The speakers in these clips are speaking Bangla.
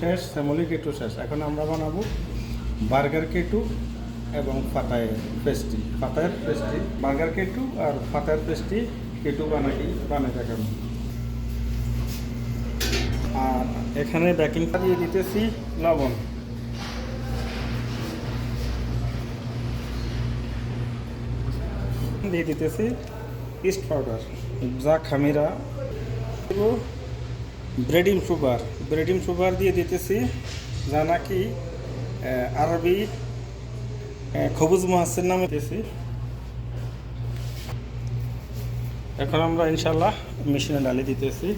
শেষ, সেমোলি কেটু শেষ। এখন আমরা বানাবো বার্গার কেটু এবং ফাতায়ের পেস্ট্রি। ফাতায়ের পেস্ট্রি, বার্গার কেটু আর ফাতায়ের পেস্ট্রি কেটু বানাই রাখেন। আর এখানে বেকিংটা দিয়ে দিতেছি লবণ, দিয়ে দিতেছি ইস্ট পাউডার, যা খামিরা দেব, ব্রেডিং সুগার দিয়ে দিতেছি, যা নাকি আরবি খবুজ মহাসের নামে দিতেছি। এখন আমরা ইনশাল্লাহ মেশিনে ডালে দিতেছি।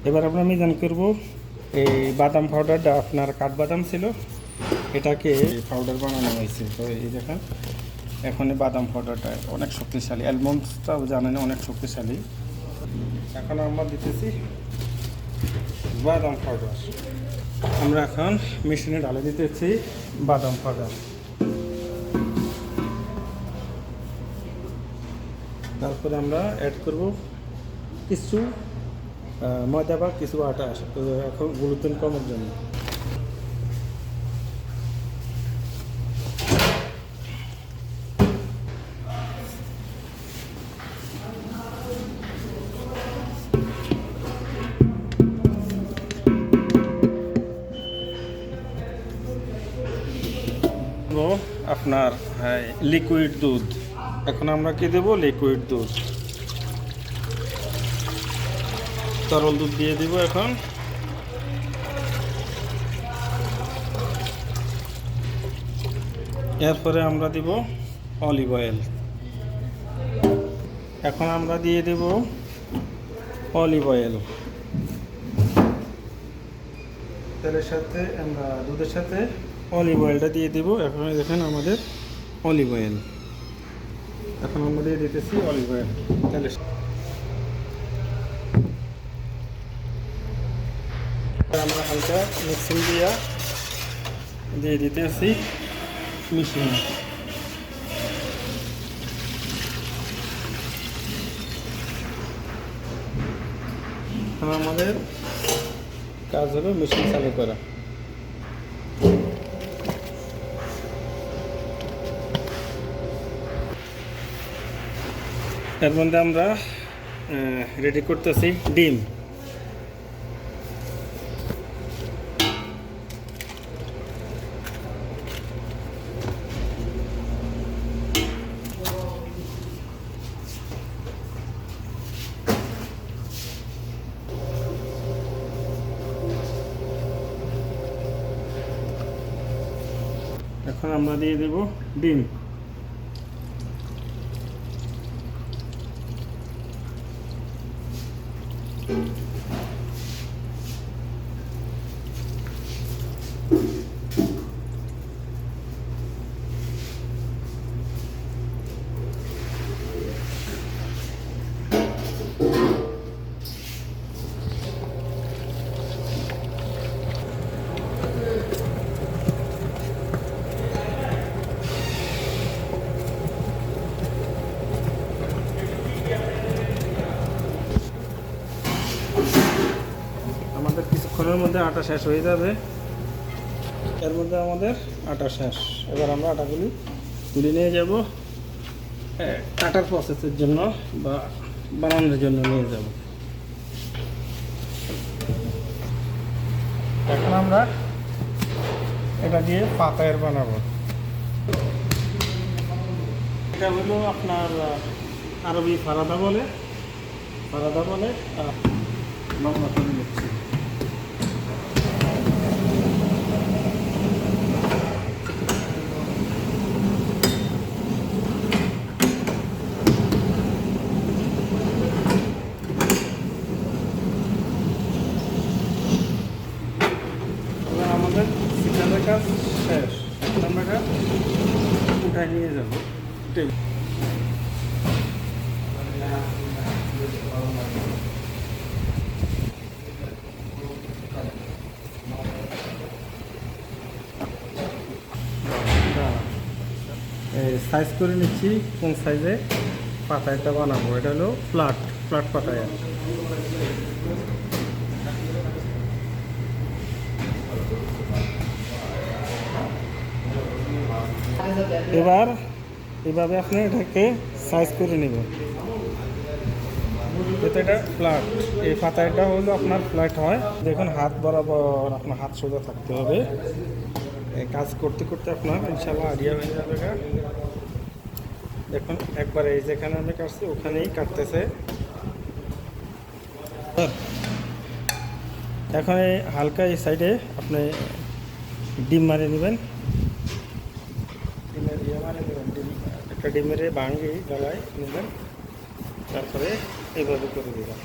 এবার আমরা মিজান করব। এই বাদাম পাউডারটা আপনার কাঠবাদাম ছিল, এটাকে পাউডার বানানো হয়েছে। তো এই দেখেন, এখন বাদাম পাউডারটা অনেক শক্তিশালী, অ্যালমন্ডসটাও জানেন অনেক শক্তিশালী। এখন আমরা দিতেছি বাদাম পাউডার। আমরা এখন মেশিনে ঢালে দিতেছি বাদাম পাউডার। তারপরে আমরা অ্যাড করব কিছু ময়দা বা কিছু আটা, এখন গ্লুটেন কমের জন্য। আপনার লিকুইড দুধ, এখন আমরা কি দেব? লিকুইড দুধ, তরল দুধ দিয়ে দিব। এখন এরপরে আমরা দিব অলিভ অয়েল। এখন আমরা দিয়ে দেব অলিভ অয়েল তেলের সাথে, আমরা দুধের সাথে অলিভ অয়েলটা দিয়ে দিব। এখন দেখেন আমাদের অলিভ অয়েল, এখন আমরা দিয়ে দিতেছি অলিভ অয়েল তেলের সাথে। আমরা হালকা মিক্সিং দিয়ে দিতেছি মিশিয়ে। আমাদের কাজ হলো মেশিন চালু করা। এর মধ্যে আমরা রেডি করতেছি ডিম। এখন আমরা দিয়ে দেব ডিম। আমাদের কিছুক্ষণের মধ্যে আটা শেষ হয়ে যাবে। এর মধ্যে আমাদের আটা শেষ। এবার আমরা আটাগুলি তুলে নিয়ে যাব কাটার প্রসেসের জন্য বা বানানোর জন্য নিয়ে যাব। এখন আমরা এটা দিয়ে ফাতায়ের বানাবো। এটা হলো আপনার আরবি ফারাদা বলে লম্বা করে নিচ্ছি। আমাদের সিজনের কাজ শেষ, আমরা উঠায় নিয়ে যাব। সাইজ করে নিচ্ছি কোন সাইজে পাতায়াটা বানাবো। এটা হলো ফ্ল্যাট ফ্ল্যাট পাতায়া। এবার এভাবে আপনি এটাকে সাইজ করে নেবেন। যেহেতু এটা ফ্ল্যাট, এই পাতাটা হলো আপনার ফ্ল্যাট হয়। দেখুন হাত বরাবর আপনার হাত সোজা থাকতে হবে। এই কাজ করতে করতে আপনার ইনশাআল্লাহ আইডিয়া হয়ে যাবে। দেখুন একবারে এই যেখানে আমি কাটছি ওখানেই কাটতেছে। এখন এই হালকা এই সাইডে আপনি ডিম মারিয়ে নেবেন। ডিমের মারিয়ে নেবেন, একটা ডিমের ভাঙি গলায় নেবেন, তারপরে এইভাবে করে দেবেন।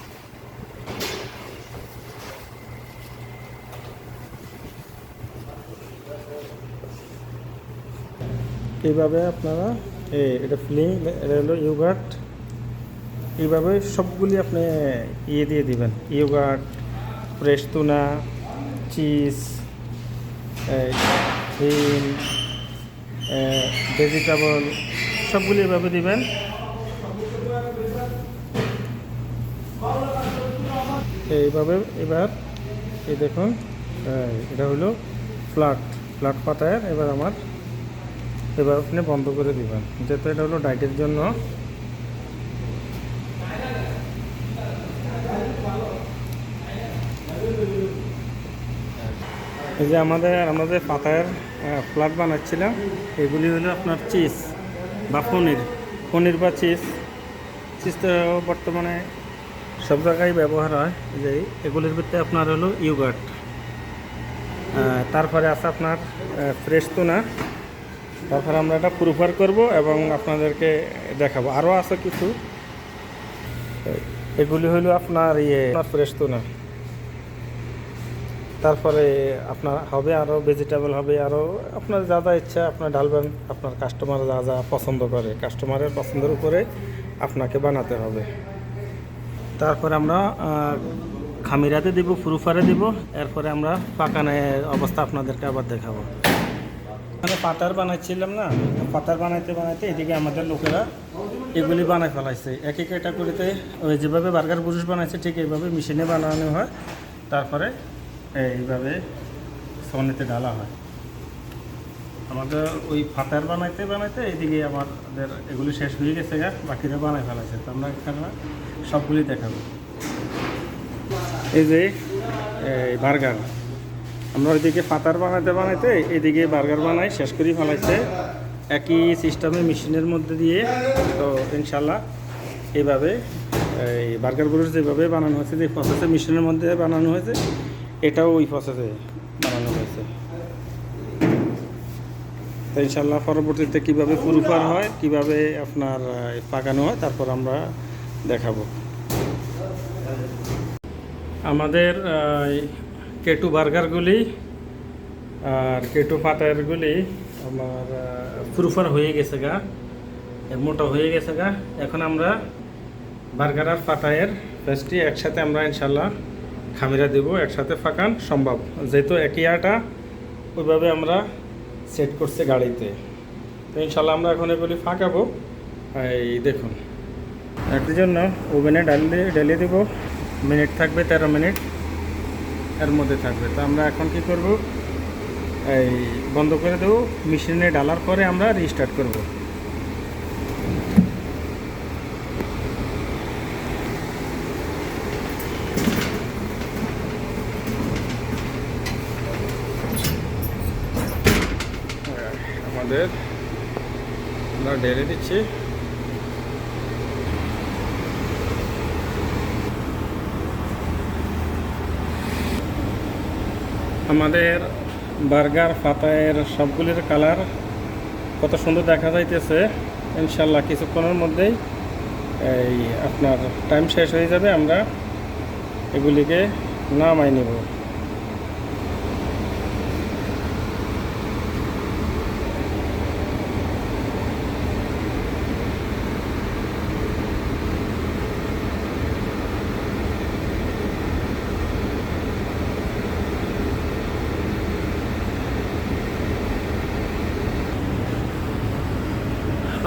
এইভাবে আপনারা এটা ফিলিং, এটা হলো ইয়োগার্ট। এইভাবে সবগুলি আপনি দিয়ে দিবেন। ইয়োগার্ট, ফ্রেশ টুনা, চিজ, ডিম, ভেজিটেবল সবগুলি এভাবে দিবেন। এইভাবে এবার এই দেখুন এটা হলো ফ্ল্যাট ফ্ল্যাট পাতায়। এবার এবার আপনি বন্ধ করে দিবেন, যেহেতু এটা হলো ডায়েটের জন্য। এই যে আমাদের পাতায় ফ্ল্যাট বানাচ্ছিলাম, এগুলি হলো আপনার চিজ বা পনির বা চিজ তো বর্তমানে সব জায়গায় ব্যবহার হয়। যে এগুলির ভিতরে আপনার হলো ইয়োগার্ট, তারপরে আছে আপনার ফ্রেশ টুনা। তারপরে আমরা এটা প্রিফার করব এবং আপনাদেরকে দেখাবো। আরও আছে কিছু, এগুলি হলো আপনার ফ্রেশ টুনা। তারপরে আপনার হবে আরও ভেজিটেবল হবে, আরও আপনার যা যা ইচ্ছা আপনার ঢালবেন। আপনার কাস্টমার যা যা পছন্দ করে, কাস্টমারের পছন্দের উপরে আপনাকে বানাতে হবে। তারপরে আমরা খামিরাতে দিব, প্রুফারে দিব, এরপরে আমরা পাকানের অবস্থা আপনাদেরকে আবার দেখাবো। মানে পাতার বানাচ্ছিলাম না, পাতার বানাইতে এদিকে আমাদের লোকেরা এগুলি বানাই ফেলাইছে একই ক্যাটাগরিতে। ওই যেভাবে বার্গার বুরুশ বানাইছে ঠিক এইভাবে মেশিনে বানানো হয়, তারপরে এইভাবে সনেতে ঢালা হয়। আমাদের ওই পাতার বানাইতে এইদিকে আমাদের এগুলি শেষ হয়ে গেছে, বাকিরা বানাই ফেলাইছে। তো আমরা এখানে সবগুলি দেখাবো। এই যে বার্গার, আমরা ওইদিকে পাতার বানাইতে এইদিকে বার্গার বানাই শেষ করে ফেলাইছে একই সিস্টেমে মেশিনের মধ্যে দিয়ে। তো ইনশাল্লাহ এইভাবে এই বার্গার বুরুশ যেভাবে বানানো হয়েছে, যে প্রসেসে মেশিনের মধ্যে বানানো হয়েছে, এটাও ওই প্রসেসে বানানো হয়েছে। তো ইনশাল্লাহ পরবর্তীতে কীভাবে পুরুফার হয়, কিভাবে আপনার পাকানো হয়, তারপর আমরা দেখাবো। আমাদের কেটু বার্গারগুলি আর কেটু পাতারগুলি আমার পুরুফার হয়ে গেছে মোটা হয়ে গেছে এখন আমরা বার্গার আর পাতায়ের পেস্টটি একসাথে আমরা ইনশাল্লাহ খামিরা দেব, একসাথে ফাঁকান সম্ভব, যেহেতু একই আটা ওইভাবে আমরা সেট করছে গাড়িতে। তো ইনশাল্লাহ আমরা এখন এগুলি ফাঁকাবো। এই দেখুন, একটির জন্য ওভেনে ডালিয়ে দেবো। মিনিট থাকবে 13 মিনিট এর মধ্যে থাকবে। তো আমরা এখন কি করব, এই বন্ধ করে দেবো। মেশিনে ডালার পরে আমরা রিস্টার্ট করব। আমরা ঢেলে দিচ্ছি। আমাদের বার্গার পাতায়ের সবগুলির কালার কত সুন্দর দেখা যাইতেছে। ইনশাল্লাহ কিছুক্ষণের মধ্যেই এই আপনার টাইম শেষ হয়ে যাবে, আমরা এগুলিকে নামাই নেব।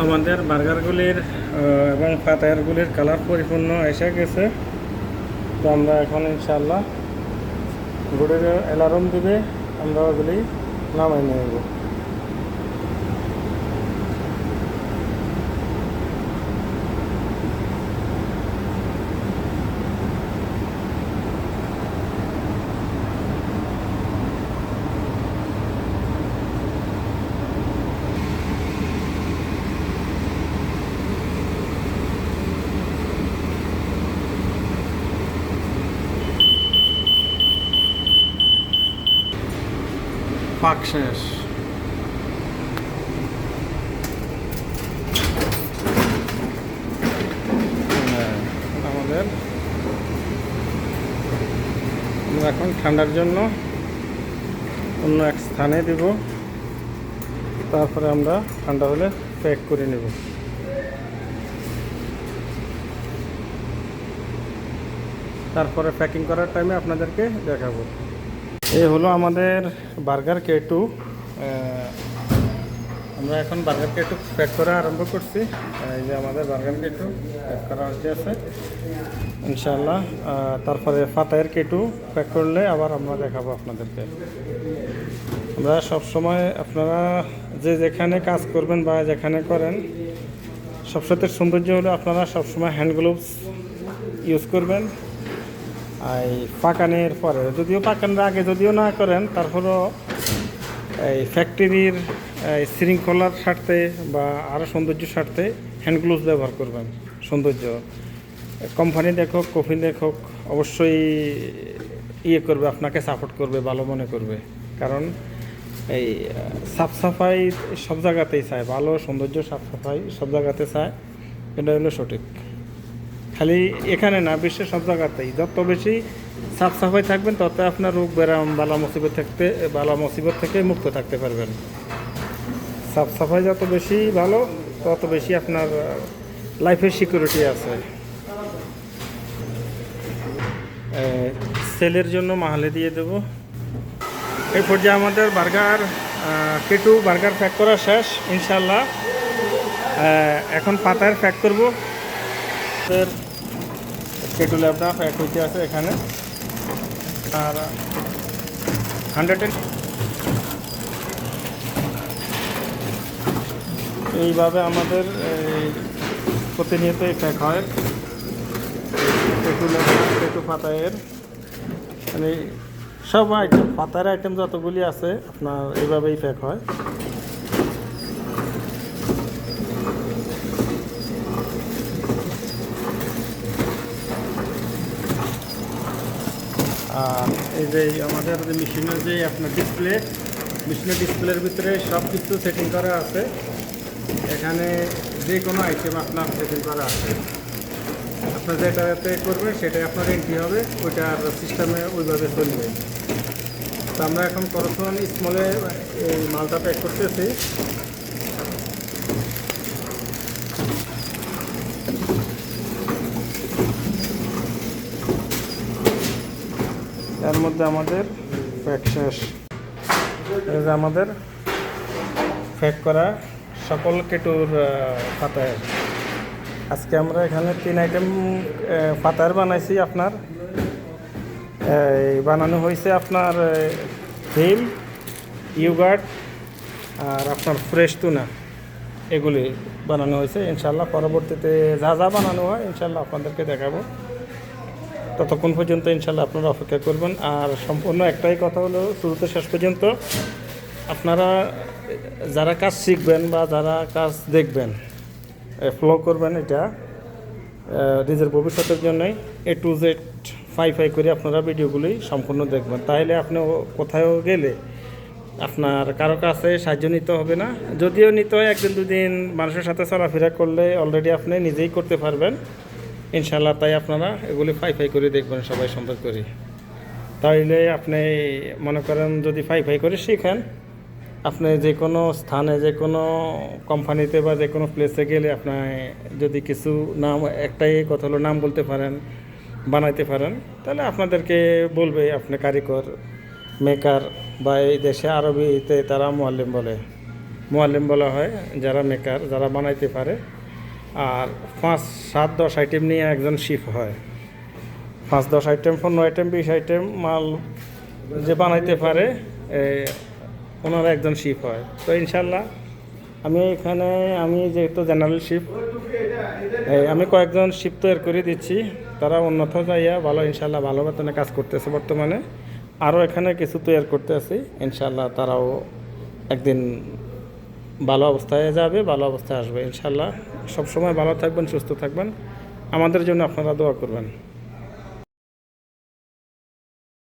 আমাদের বার্গারগুলির এবং ফাতায়ারগুলির কালার পরিপূর্ণ এসে গেছে। তো আমরা এখন ইনশাআল্লাহ ঘড়ির অ্যালার্ম দিবে, আমরা ওগুলি নামাই নেব। পাক শেষ। আমাদের আমরা এখন ঠান্ডার জন্য অন্য এক স্থানে দেব, তারপরে আমরা ঠান্ডা হলে প্যাক করে নেব। তারপরে প্যাকিং করার টাইমে আপনাদেরকে দেখাবো। এই হলো আমাদের বার্গার K2। আমরা এখন বার্গার K2 প্যাক করা আরম্ভ করছি। এই যে আমাদের বার্গার K2 প্যাক করা হচ্ছে আছে ইনশাআল্লাহ। তারপরে ফাতায়ের K2 প্যাক করলে আবার আমরা দেখাবো আপনাদেরকে। আমরা সবসময় আপনারা যে যেখানে কাজ করবেন বা যেখানে করেন, সবসাথে সৌন্দর্য হলো আপনারা সবসময় হ্যান্ড গ্লোভস ইউজ করবেন। এই পাকানের পরে, যদিও পাকানোর আগে যদিও না করেন, তারপরও এই ফ্যাক্টরির শৃঙ্খলার স্বার্থে বা আরও সৌন্দর্য স্বার্থে হ্যান্ড গ্লোভস ব্যবহার করবেন। সৌন্দর্য কোম্পানি দেখুক, কফি দেখুক, অবশ্যই ইয়ে করবে, আপনাকে সাপোর্ট করবে, ভালো মনে করবে। কারণ এই সাফসাফাই সব জায়গাতেই চায়, ভালো সৌন্দর্য সাফসাফাই সব জায়গাতে চায়, এটা হলো সঠিক। খালি এখানে না, বিশ্বের সব জায়গাতেই যত বেশি সাফসাফাই থাকবেন তত আপনার রোগ ব্যায়াম বালা মুসিবত থেকে মুক্ত থাকতে পারবেন। সাফসাফাই যত বেশি ভালো, তত বেশি আপনার লাইফের সিকিউরিটি আছে। সেলের জন্য মাহালে দিয়ে দেব। এই পর্যায়ে আমাদের বার্গার K2 বার্গার প্যাক করা শেষ ইনশাল্লাহ। এখন পাতায় প্যাক করব। K2 ল্যাবটা প্যাক হইতে আছে এখানে। আর 100 এইভাবে আমাদের প্রতিনিয়তই প্যাক হয় K2 পাতায়ের, মানে সব আইটেম, পাতার আইটেম যতগুলি আছে আপনার এইভাবেই প্যাক হয়। আর এই যে আমাদের যে মেশিনের যে আপনার মেশিনের ডিসপ্লের ভিতরে সব কিছু সেটিং করা আছে। এখানে যে কোনো আইটেম আপনার সেটিং করা আছে। আপনার যেটাতে করবে সেটাই আপনার এন্ট্রি হবে, ওইটার সিস্টেমে ওইভাবে চলবে। তো আমরা এখন করসন স্মলে এই মালটা প্যাক করতেছি। এর মধ্যে আমাদের প্যাক শেষ। এই যে আমাদের প্যাক করা সকল K2'র পাতায়ের। আজকে আমরা এখানে 3 আইটেম পাতায়ের বানাইছি। আপনার বানানো হয়েছে আপনার হিম, ইয়োগার্ট আর আপনার ফ্রেশ টুনা, এগুলি বানানো হয়েছে। ইনশাল্লাহ পরবর্তীতে যা যা বানানো হয় ইনশাল্লাহ আপনাদেরকে দেখাবো। ততক্ষণ পর্যন্ত ইনশাল্লাহ আপনারা অপেক্ষা করবেন। আর সম্পূর্ণ একটাই কথা হলো, শুরুতে শেষ পর্যন্ত আপনারা যারা কাজ শিখবেন বা যারা কাজ দেখবেন, ফলো করবেন, এটা নিজের ভবিষ্যতের জন্যই A to Z 5 করে আপনারা ভিডিওগুলি সম্পূর্ণ দেখবেন। তাহলে আপনি কোথাও গেলে আপনার কারো কাছে সাহায্য নিতে হবে না। যদিও নিতে হয়, একদিন দুদিন মানুষের সাথে চলাফেরা করলে অলরেডি আপনি নিজেই করতে পারবেন ইনশাল্লাহ। তাই আপনারা এগুলি 5 করে দেখবেন সবাই সুন্দর করে। তাইলে আপনি মনে করেন যদি 5 করে শিখেন, আপনি যে কোনো স্থানে, যে কোনো কোম্পানিতে বা যে কোনো প্লেসে গেলে আপনার যদি কিছু নাম, একটাই কথা হলো নাম বলতে পারেন, বানাইতে পারেন, তাহলে আপনাদেরকে বলবে আপনি কারিগর, মেকার, বা এই দেশে আরবিতে তারা মুআল্লিম বলা হয়, যারা মেকার, যারা বানাইতে পারে। আর 5, 7, 10 আইটেম নিয়ে একজন শিপ হয়। 5, 10 আইটেম, 15 আইটেম, 20 আইটেম মাল যে বানাইতে পারে ওনারা একজন শিপ হয়। তো ইনশাল্লাহ আমি যেহেতু জেনারেল শিপ, আমি কয়েকজন শিপ তৈরি করে দিচ্ছি, তারা উন্নত যাইয়া ভালো ইনশাল্লাহ ভালো বেতনে কাজ করতেছে বর্তমানে। আরও এখানে কিছু তৈরি করতে আছি, ইনশাল্লাহ তারাও একদিন ভালো অবস্থায় যাবে, ভালো অবস্থায় আসবে ইনশাল্লাহ। সবসময় ভালো থাকবেন, সুস্থ থাকবেন, আমাদের জন্য আপনারা দোয়া করবেন।